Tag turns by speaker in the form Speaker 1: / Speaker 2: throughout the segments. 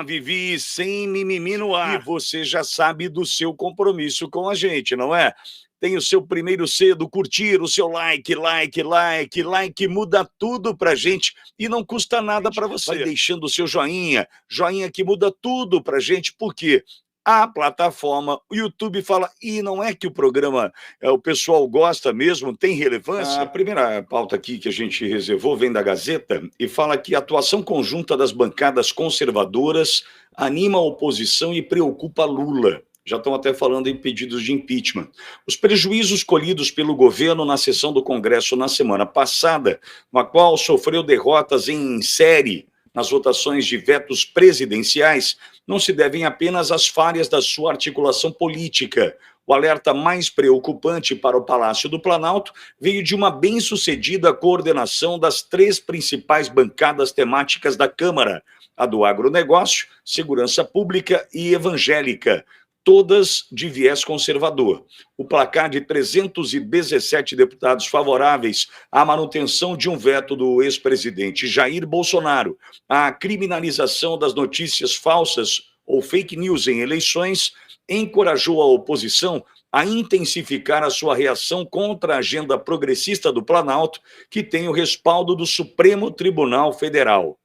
Speaker 1: Olá, Vivi, sem mimimi no ar. E você já sabe do seu compromisso com a gente, não é? Tem o seu primeiro C do curtir, o seu like, like, muda tudo pra gente e não custa nada pra você. Vai deixando o seu joinha, joinha que muda tudo pra gente, porque a plataforma, o YouTube fala, e não é que o programa, o pessoal gosta mesmo, tem relevância? A primeira pauta aqui que a gente reservou vem da Gazeta e fala que a atuação conjunta das bancadas conservadoras anima a oposição e preocupa Lula. Já estão até falando em pedidos de impeachment. Os prejuízos colhidos pelo governo na sessão do Congresso na semana passada, na qual sofreu derrotas em série nas votações de vetos presidenciais, não se devem apenas às falhas da sua articulação política. O alerta mais preocupante para o Palácio do Planalto veio de uma bem-sucedida coordenação das três principais bancadas temáticas da Câmara, a do agronegócio, segurança pública e evangélica, todas de viés conservador. O placar de 317 deputados favoráveis à manutenção de um veto do ex-presidente Jair Bolsonaro, à criminalização das notícias falsas ou fake news em eleições, encorajou a oposição a intensificar a sua reação contra a agenda progressista do Planalto, que tem o respaldo do Supremo Tribunal Federal.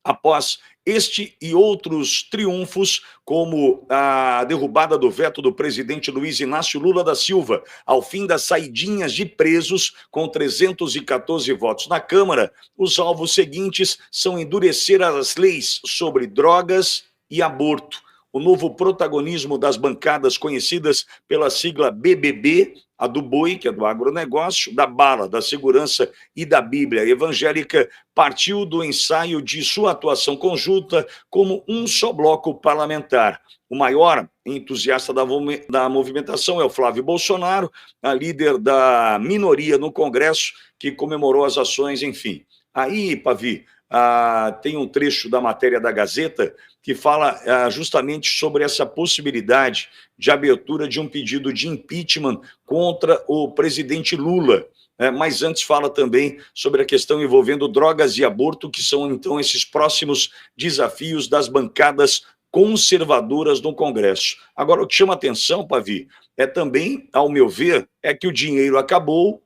Speaker 1: Após este e outros triunfos, como a derrubada do veto do presidente Luiz Inácio Lula da Silva, ao fim das saidinhas de presos, com 314 votos na Câmara, os alvos seguintes são endurecer as leis sobre drogas e aborto. O novo protagonismo das bancadas conhecidas pela sigla BBB, a do boi, que é do agronegócio, da bala, da segurança e da Bíblia evangélica, partiu do ensaio de sua atuação conjunta como um só bloco parlamentar. O maior entusiasta da movimentação é o Flávio Bolsonaro, a líder da minoria no Congresso, que comemorou as ações, enfim. Aí, Pavi, tem um trecho da matéria da Gazeta que fala justamente sobre essa possibilidade de abertura de um pedido de impeachment contra o presidente Lula. Mas antes fala também sobre a questão envolvendo drogas e aborto, que são, então, esses próximos desafios das bancadas conservadoras no Congresso. Agora, o que chama atenção, Pavi, é também, ao meu ver, é que o dinheiro acabou,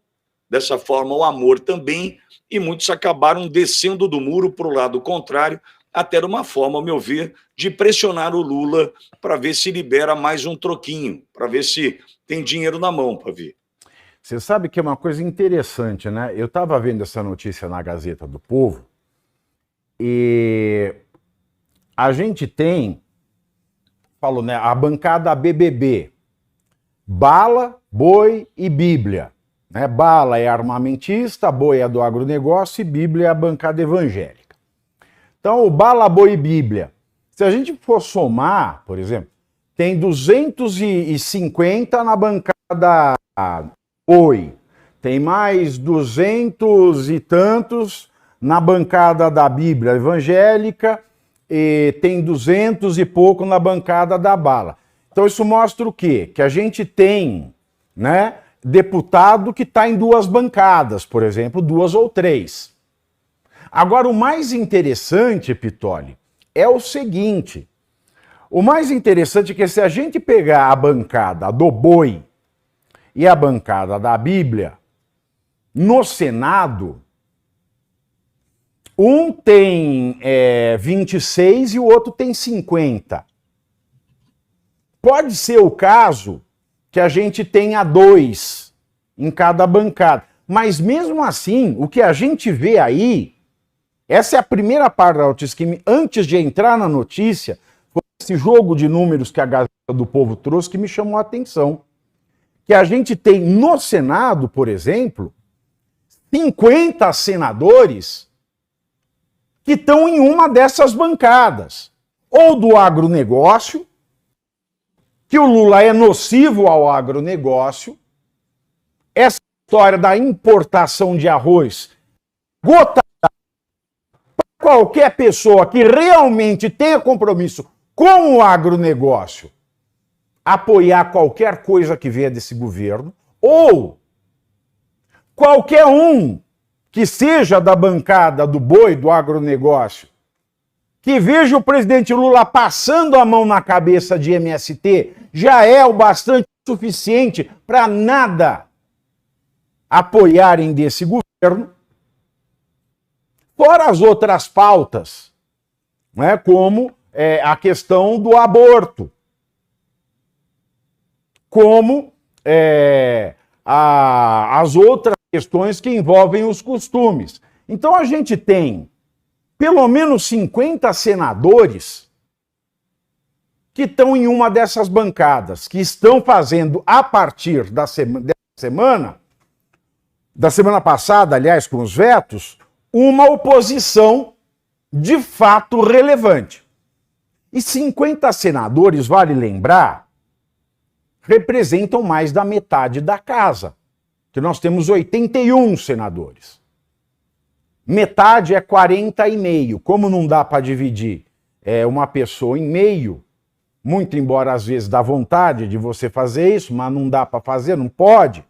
Speaker 1: dessa forma o amor também, e muitos acabaram descendo do muro para o lado contrário, até uma forma, ao meu ver, de pressionar o Lula para ver se libera mais um troquinho, para ver se tem dinheiro na mão, Pavi.
Speaker 2: Você sabe que é uma coisa interessante, né? Eu estava vendo essa notícia na Gazeta do Povo e a gente tem, falo, né, a bancada BBB, bala, boi e Bíblia. Né? Bala é armamentista, boi é do agronegócio e Bíblia é a bancada evangélica. Então, o bala, boi e Bíblia, se a gente for somar, por exemplo, tem 250 na bancada boi, tem mais 200 e tantos na bancada da Bíblia evangélica e tem 200 e pouco na bancada da bala. Então, isso mostra o quê? Que a gente tem, né, deputado que está em duas bancadas, por exemplo, duas ou três. Agora, o mais interessante, Pitoli, é o seguinte. O mais interessante é que se a gente pegar a bancada do boi e a bancada da Bíblia, no Senado, um tem 26 e o outro tem 50. Pode ser o caso que a gente tenha 2 em cada bancada. Mas mesmo assim, o que a gente vê aí, essa é a primeira parte da notícia que, antes de entrar na notícia, foi esse jogo de números que a Gazeta do Povo trouxe que me chamou a atenção. Que a gente tem no Senado, por exemplo, 50 senadores que estão em uma dessas bancadas. Ou do agronegócio, que o Lula é nocivo ao agronegócio, essa história da importação de arroz, gota para qualquer pessoa que realmente tenha compromisso com o agronegócio, apoiar qualquer coisa que venha desse governo, ou qualquer um que seja da bancada do boi, do agronegócio, que veja o presidente Lula passando a mão na cabeça de MST já é o bastante suficiente para nada apoiarem desse governo, fora as outras pautas, né, como a questão do aborto, como as outras questões que envolvem os costumes. Então a gente tem pelo menos 50 senadores que estão em uma dessas bancadas, que estão fazendo, a partir dessa semana, da semana passada, aliás, com os vetos, uma oposição de fato relevante. E 50 senadores, vale lembrar, representam mais da metade da casa, que nós temos 81 senadores. Metade é 40,5. Como não dá para dividir uma pessoa em meio, muito embora às vezes dá vontade de você fazer isso, mas não dá para fazer, não pode.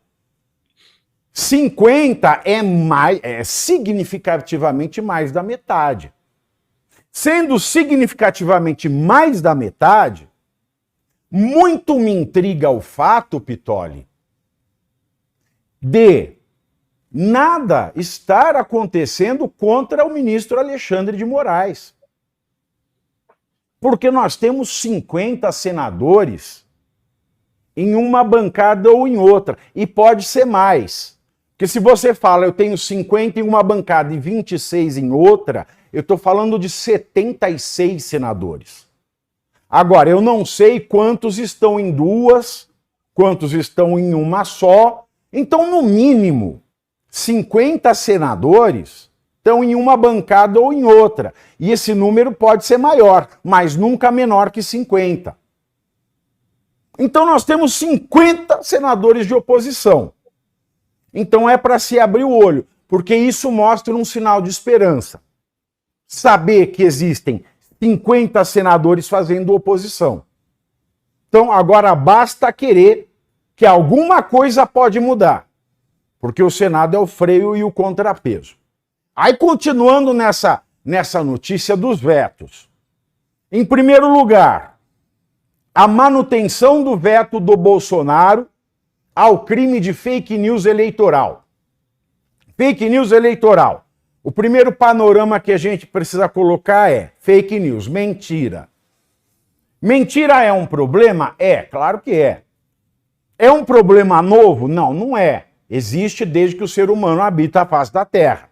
Speaker 2: 50 é significativamente mais da metade. Sendo significativamente mais da metade, muito me intriga o fato, Pittoli, de nada estar acontecendo contra o ministro Alexandre de Moraes. Porque nós temos 50 senadores em uma bancada ou em outra. E pode ser mais. Porque se você fala, eu tenho 50 em uma bancada e 26 em outra, eu estou falando de 76 senadores. Agora, eu não sei quantos estão em duas, quantos estão em uma só. Então, no mínimo, 50 senadores estão em uma bancada ou em outra. E esse número pode ser maior, mas nunca menor que 50. Então nós temos 50 senadores de oposição. Então é para se abrir o olho, porque isso mostra um sinal de esperança. Saber que existem 50 senadores fazendo oposição. Então agora basta querer que alguma coisa pode mudar. Porque o Senado é o freio e o contrapeso. Aí, continuando nessa notícia dos vetos. Em primeiro lugar, a manutenção do veto do Bolsonaro ao crime de fake news eleitoral. Fake news eleitoral. O primeiro panorama que a gente precisa colocar é fake news, mentira. Mentira é um problema? É, claro que é. É um problema novo? Não, não é. Existe desde que o ser humano habita a face da Terra.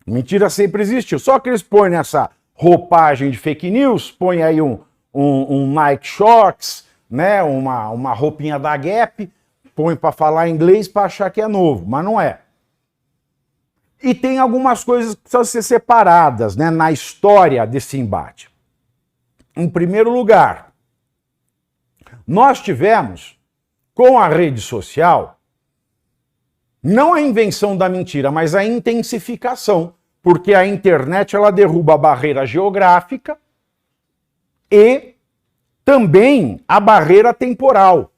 Speaker 2: Mentira sempre existiu. Só que eles põem essa roupagem de fake news, põem aí um Nike Shorts, né, uma roupinha da Gap, põe para falar inglês para achar que é novo, mas não é. E tem algumas coisas que precisam ser separadas, né, na história desse embate. Em primeiro lugar, nós tivemos, com a rede social, não a invenção da mentira, mas a intensificação, porque a internet ela derruba a barreira geográfica e também a barreira temporal.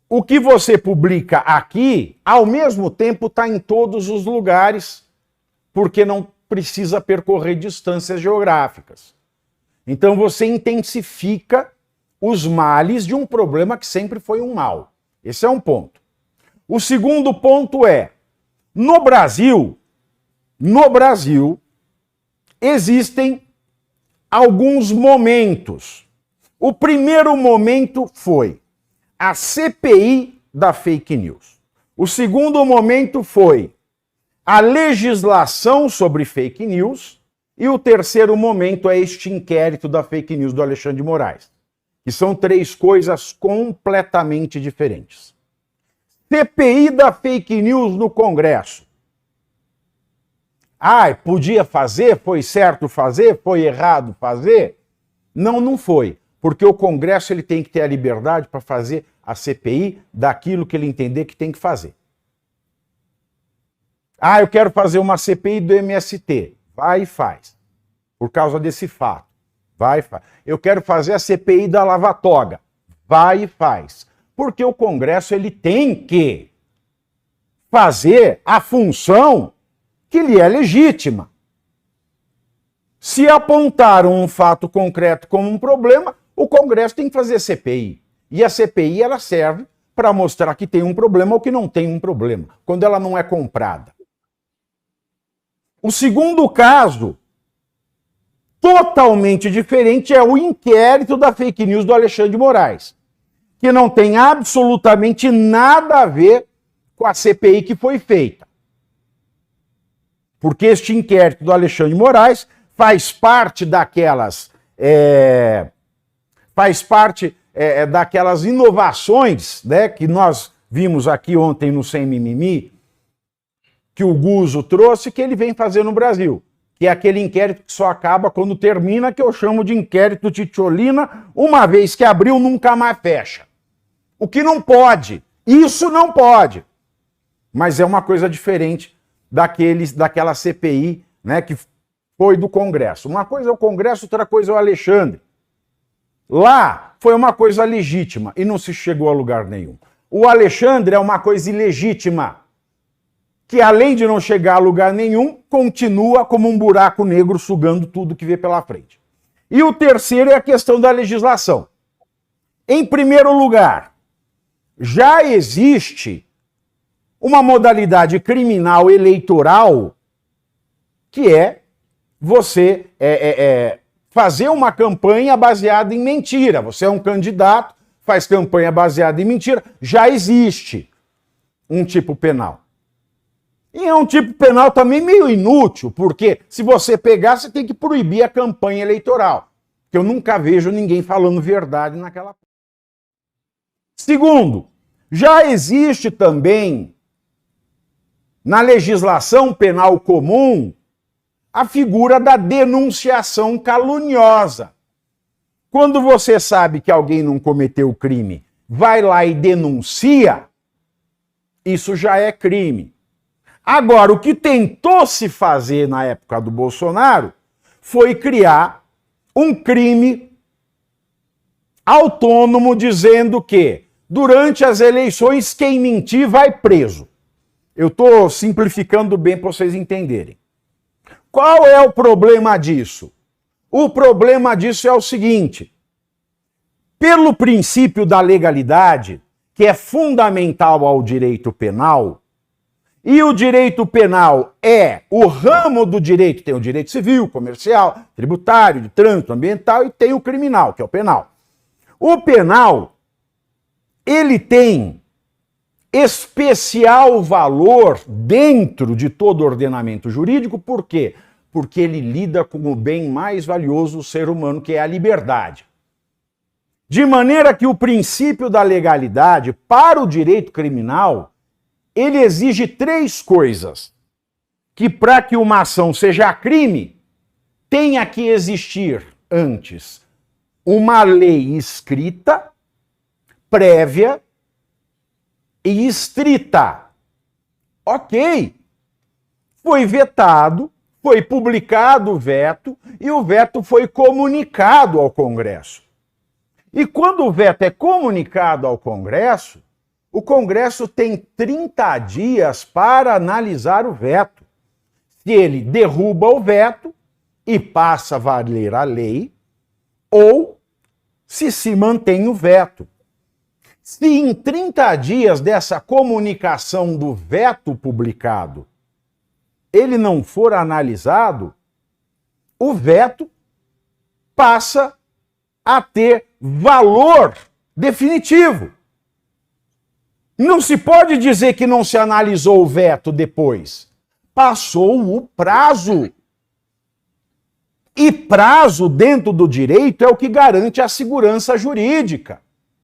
Speaker 2: O que você publica aqui, ao mesmo tempo, está em todos os lugares, porque não precisa percorrer distâncias geográficas. Então você intensifica os males de um problema que sempre foi um mal. Esse é um ponto. O segundo ponto é, no Brasil, existem alguns momentos. O primeiro momento foi a CPI da fake news. O segundo momento foi a legislação sobre fake news. E o terceiro momento é este inquérito da fake news do Alexandre de Moraes. Que são três coisas completamente diferentes. CPI da fake news no Congresso. Podia fazer? Foi certo fazer? Foi errado fazer? Não, não foi. Porque o Congresso ele tem que ter a liberdade para fazer a CPI daquilo que ele entender que tem que fazer. Eu quero fazer uma CPI do MST. Vai e faz. Por causa desse fato. Vai e faz. Eu quero fazer a CPI da Lava Toga. Vai e faz. Porque o Congresso ele tem que fazer a função que lhe é legítima. Se apontaram um fato concreto como um problema, o Congresso tem que fazer CPI. E a CPI ela serve para mostrar que tem um problema ou que não tem um problema, quando ela não é comprada. O segundo caso, totalmente diferente, é o inquérito da fake news do Alexandre de Moraes, que não tem absolutamente nada a ver com a CPI que foi feita. Porque este inquérito do Alexandre de Moraes faz parte daquelas daquelas inovações, né, que nós vimos aqui ontem no Sem Mimimi, que o Guzzo trouxe, que ele vem fazer no Brasil, que é aquele inquérito que só acaba quando termina, que eu chamo de inquérito Titiolina, uma vez que abriu, nunca mais fecha. O que não pode, isso não pode. Mas é uma coisa diferente daquela CPI, né, que foi do Congresso. Uma coisa é o Congresso, outra coisa é o Alexandre. Lá foi uma coisa legítima e não se chegou a lugar nenhum. O Alexandre é uma coisa ilegítima, que além de não chegar a lugar nenhum, continua como um buraco negro sugando tudo que vê pela frente. E o terceiro é a questão da legislação. Em primeiro lugar, já existe uma modalidade criminal eleitoral que é você fazer uma campanha baseada em mentira. Você é um candidato, faz campanha baseada em mentira. Já existe um tipo penal. E é um tipo penal também meio inútil, porque se você pegar, você tem que proibir a campanha eleitoral. Porque eu nunca vejo ninguém falando verdade naquela. Segundo, já existe também na legislação penal comum a figura da denunciação caluniosa. Quando você sabe que alguém não cometeu crime, vai lá e denuncia, isso já é crime. Agora, o que tentou se fazer na época do Bolsonaro foi criar um crime autônomo dizendo que durante as eleições quem mentir vai preso. Eu estou simplificando bem para vocês entenderem. Qual é o problema disso? O problema disso é o seguinte: pelo princípio da legalidade, que é fundamental ao direito penal, e o direito penal é o ramo do direito, tem o direito civil, comercial, tributário, de trânsito, ambiental, e tem o criminal, que é o penal. O penal, ele tem especial valor dentro de todo ordenamento jurídico, por quê? Porque ele lida com o bem mais valioso do ser humano, que é a liberdade. De maneira que o princípio da legalidade, para o direito criminal, ele exige três coisas. Que para que uma ação seja crime, tenha que existir antes uma lei escrita, prévia e estrita. Ok. Foi vetado, foi publicado o veto e o veto foi comunicado ao Congresso. E quando o veto é comunicado ao Congresso, o Congresso tem 30 dias para analisar o veto. Se ele derruba o veto e passa a valer a lei, ou se mantém o veto. Se em 30 dias dessa comunicação do veto publicado, ele não for analisado, o veto passa a ter valor definitivo. Não se pode dizer que não se analisou o veto depois. Passou o prazo. E prazo dentro do direito é o que garante a segurança jurídica.